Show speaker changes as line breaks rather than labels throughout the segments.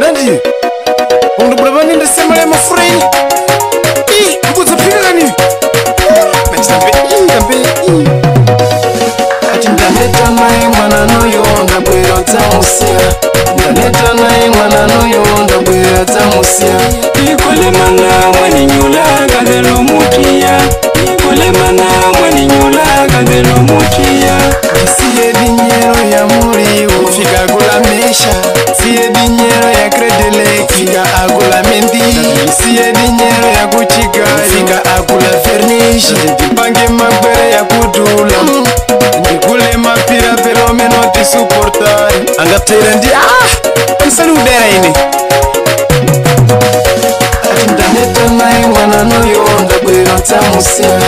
Nandi Undu brabani ndesema ya mafureni Mbuza pika gani Mechitambe Ati ndaneta nae mwana noyo Ndabwera tamusia Ndaneta nae mwana noyo Ndabwera tamusia
Ikole mana mwani nyula Kadelo mutia Ikole mana mwani nyula Kadelo mutia
Siye dinyero ya muri Ufika gula mesha Siye dinyero ya kredele Ufika agula mendi Siye dinyero ya kuchika Ufika agula vernish Pange magbere ya kudula Nikule mapira pero menoti supportare Angatire ndi Msalu udera ini Ndaneta nae mwana noyo Ndabwera tamusia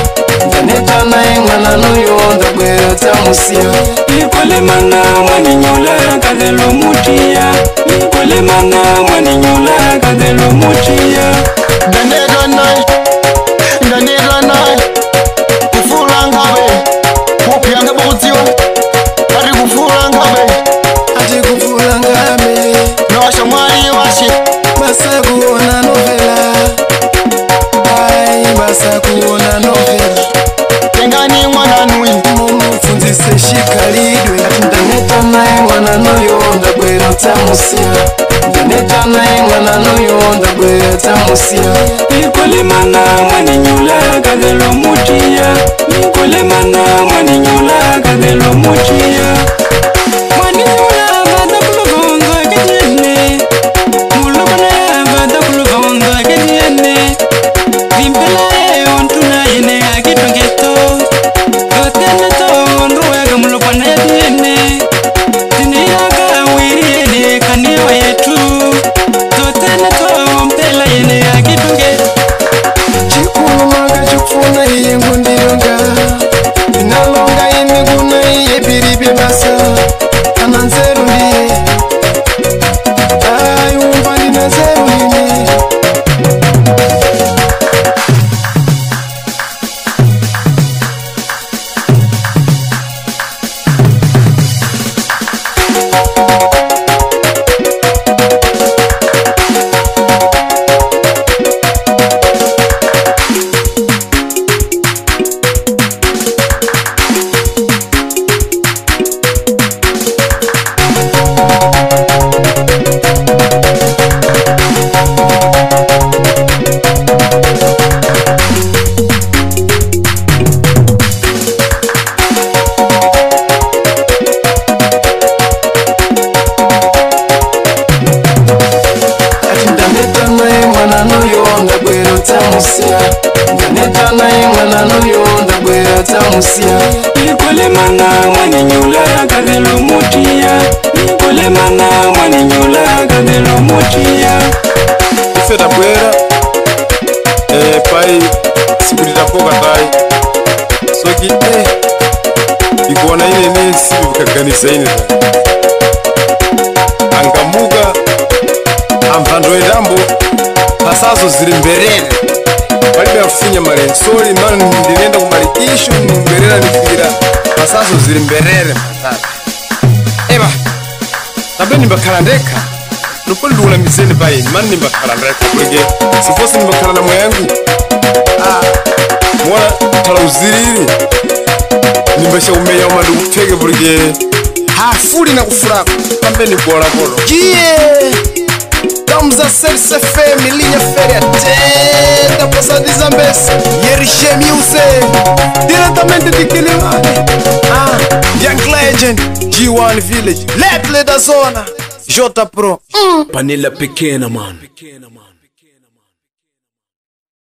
Ndaneta nae mwana noyo Ndabwera tamusia
Ikole mana mwani nyula Kadelo mutia Ikole mana mwani nyula Kadelo mutia
Ndaneta nae Kufula ngabe Kupianga butiwa Ati kufula ngabe
Ati kufula ngabe
Nawasha mwari washi
Basa kuona novela Ai basa kuona novela
Tengani mwana nui
Mumu funzise shikalidwe Ati ndaneta nae mwana noyo Ndabwera tamusia Ndaneta nae mwana noyo Ndabwera tamusia
Ikole mana mwani nyula Kadelo mutia Ikole mana mwani nyula Kadelo mutia Mwani nyula Vada kulovonga katiene Mulokona ya vada kulovonga katiene Vimpela ontuna yene akitongeto Yotene to onruwega mulokona ya tiene Tine yaga wiri yene kaniwa yetu Yotene to mpela yene akitongeto
Chikunu maga chukufuna iye ngundiyonga Inalonga imiguna iye biribi basa Ananzeru ndiye Ai umva ndinazeru ine Tamusia
Ikole mana mwani nyula Kadelo mutia Ikole mana mwani nyula Kadelo mutia
Ifeta bwera pai sikurita poka tai Soki Ikuona ine nesi Vikaganisa ine Angamuga Amvando edambo Pasazo ziri mberere Walibe afunya malensoli Manu ndinenda kumalikishu Mberera nifira Pasazo ziri mberere Eba Nabe nimbakarandeka Nupoli lula mizeni bayi Manu nimbakarandeka Kwege Sifosi nimbakaranda mwayangu Mwana tala uziriri Nimbasha umeya umadu utege burge Hafuli na kufurako Kambe ni bora bora Gie Kamza Serse Femi Linha Feria Tenta Poça de Zambes Yerishe Muse Diretamente de Kilimani Young Legend G1 Village Leple da Zona J Pro
Panela pequena, mano.